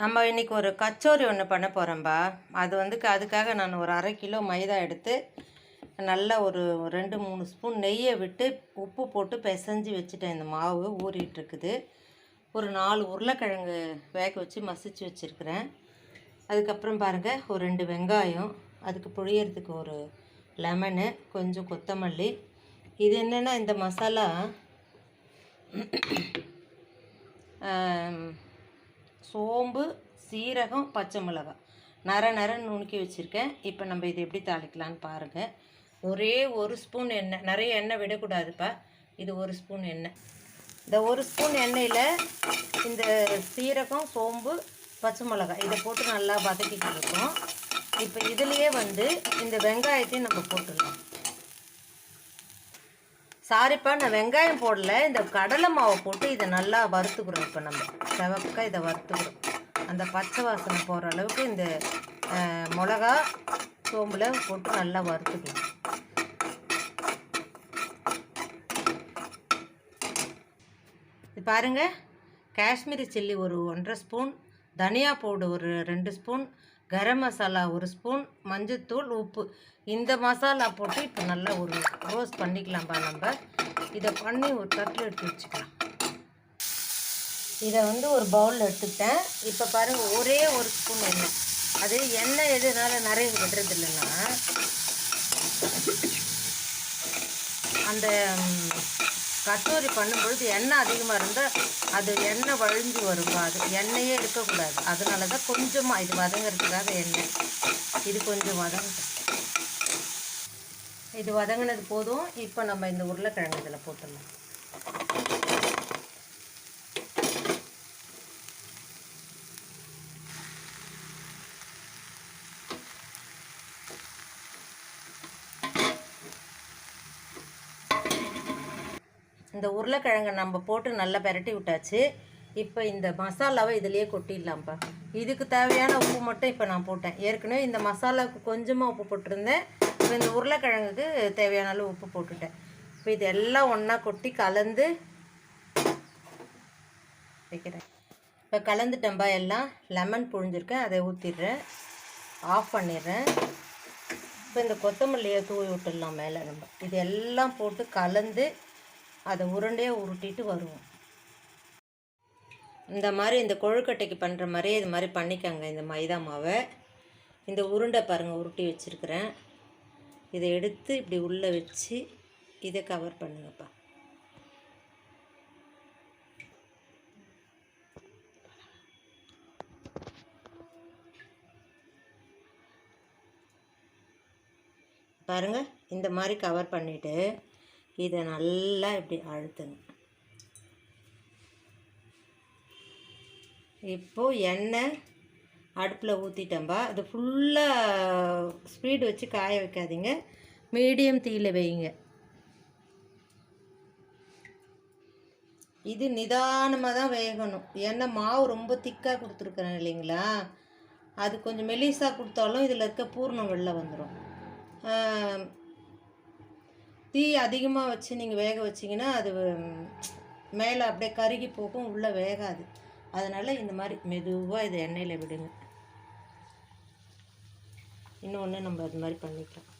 நம்ம இன்றைக்கி ஒரு கச்சோரி ஒன்று பண்ண போகிறோம்பா. அது அதுக்காக நான் ஒரு 1/2 கிலோ மைதா எடுத்து நல்லா ஒரு 2-3 ஸ்பூன் நெய்யை விட்டு உப்பு போட்டு பிசைஞ்சு வச்சுட்டேன். இந்த மாவு ஊறிட்டுருக்குது. ஒரு 4 உருளைக்கிழங்கு வேக வச்சு மசிச்சு வச்சுருக்கிறேன். அதுக்கப்புறம் பாருங்கள், ஒரு 2 வெங்காயம், அதுக்கு புழியறதுக்கு ஒரு லெமனு, கொஞ்சம் கொத்தமல்லி. இது என்னென்னா, இந்த மசாலா சோம்பு, சீரகம், பச்சை மிளகாய் நரன்னு நுணுக்கி வச்சுருக்கேன். இப்போ நம்ம இது எப்படி தாளிக்கலான்னு பாருங்கள். ஒரே 1 ஸ்பூன் எண்ணெய், நிறைய எண்ணெய் விடக்கூடாதுப்பா. இது 1 ஸ்பூன் எண்ணெய். இந்த 1 ஸ்பூன் எண்ணெயில் இந்த சீரகம், சோம்பு, பச்சை மிளகாய் இதை போட்டு நல்லா வதக்கிட்டு இருக்கோம். இப்போ இதுலேயே இந்த வெங்காயத்தையும் நம்ம போட்டுடலாம். சாரிப்பா, நான் வெங்காயம் போடல, இந்த கடலை மாவை போட்டு இதை நல்லா வறுத்துக்கிறோம். இப்போ நம்ம செவக்க இதை வறுத்துக்கிறோம். அந்த பச்சை வாசனை போகிற அளவுக்கு இந்த மிளகா, சோம்பில் போட்டு நல்லா வறுத்துக்கலாம். இது பாருங்கள், காஷ்மீரி சில்லி ஒரு 1.5 ஸ்பூன், தனியா பவுடர் ஒரு 2 ஸ்பூன், கரம் மசாலா 1 ஸ்பூன், மஞ்சத்தூள், உப்பு, இந்த மசாலா போட்டு இப்போ நல்லா ஒரு ரோஸ்ட் பண்ணிக்கலாம்ப்பா. நம்ம இதை பண்ணி ஒரு தட்டில் எடுத்து வச்சுக்கலாம். இதை ஒரு பவுலில் எடுத்துக்கிட்டேன். இப்போ பாருங்கள், ஒரே 1 ஸ்பூன் எண்ணெய். அது எண்ணெய் எதுனால நிறைய விடுறது இல்லைன்னா, அந்த கச்சோரி பண்ணும்பொழுது எண்ணெய் அதிகமாக இருந்தால் அது எண்ணெய் வழிஞ்சு வரும்பா. அது எண்ணெயே இருக்கக்கூடாது. அதனால தான் கொஞ்சமாக இது வதங்கிறதுக்காக எண்ணெய். இது கொஞ்சம் வதங்கட்டும். இது வதங்கினது போதும். இப்போ நம்ம இந்த உருளைக்கிழங்கு இதில் போட்டுடலாம். இந்த உருளைக்கிழங்கை நம்ம போட்டு நல்லா பெரட்டி விட்டாச்சு. இப்போ இந்த மசாலாவை இதிலேயே கொட்டிடலாம்ப்பா. இதுக்கு தேவையான உப்பு மட்டும் இப்போ நான் போட்டேன். ஏற்கனவே இந்த மசாலாவுக்கு கொஞ்சமாக உப்பு போட்டிருந்தேன். இப்போ இந்த உருளைக்கிழங்குக்கு தேவையான அளவு உப்பு போட்டுட்டேன். இப்போ இது எல்லாம் ஒன்றா கொட்டி கலந்து வைக்கிறேன். இப்போ கலந்துட்டேன்பா எல்லாம். லெமன் புழிஞ்சிருக்கேன், அதை ஊற்றிடுறேன், ஆஃப் பண்ணிடுறேன். இப்போ இந்த கொத்தமல்லியை தூவி விட்டுடலாம் மேலே. நம்ம இது எல்லாம் போட்டு கலந்து அதை உருண்டையாக உருட்டிட்டு வருவோம். இந்த மாதிரி இந்த கொழுக்கட்டைக்கு பண்ணுற மாதிரியே இது மாதிரி பண்ணிக்கோங்க. இந்த மைதா மாவை இந்த உருண்டை பாருங்கள் உருட்டி வச்சுருக்கிறேன். இதை எடுத்து இப்படி உள்ளே வச்சு இதை கவர் பண்ணுங்கப்பா. பாருங்கள், இந்த மாதிரி கவர் பண்ணிவிட்டு இதை நல்லா இப்படி அழுத்துங்க. இப்போது எண்ணெய் அடுப்பில் ஊற்றிட்டேன்பா. அது ஃபுல்லாக ஸ்பீடு வச்சு காய வைக்காதீங்க, மீடியம் தீயில் வைங்க. இது நிதானமாக தான் வேகணும். ஏன்னா மாவு ரொம்ப திக்காக கொடுத்துருக்குறேன் இல்லைங்களா, அது கொஞ்சம் மெலிசாக கொடுத்தாலும் இதில் இருக்க பூர்ணம் வெளில வந்துடும். தீ அதிகமாக வச்சு நீங்கள் வேக வச்சிங்கன்னா அது மேலே அப்படியே கருகி போகும், உள்ளே வேகாது. அதனால் இந்த மாதிரி மெதுவாக இதை எண்ணெயில் விடுங்க. இன்னொன்று நம்ம அது மாதிரி பண்ணிக்கலாம்.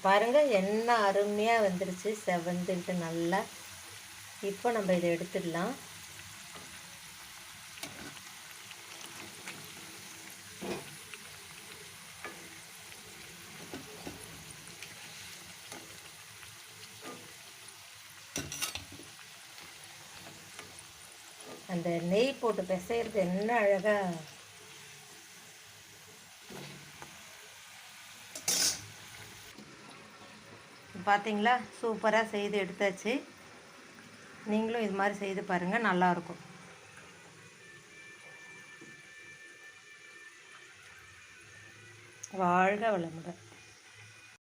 பாருங்கள், எண்ணெய் அருமையாக வந்துருச்சு, செவந்துட்டு நல்லா. இப்போ நம்ம இதை எடுத்துடலாம். அந்த நெய் போட்டு பிசைறது என்ன அழகாக. பார்த்தீங்களா, சூப்பராக செய்து எடுத்தாச்சு. நீங்களும் இது மாதிரி செய்து பாருங்கள், நல்லாயிருக்கும். வாழ்க வளமுடன்.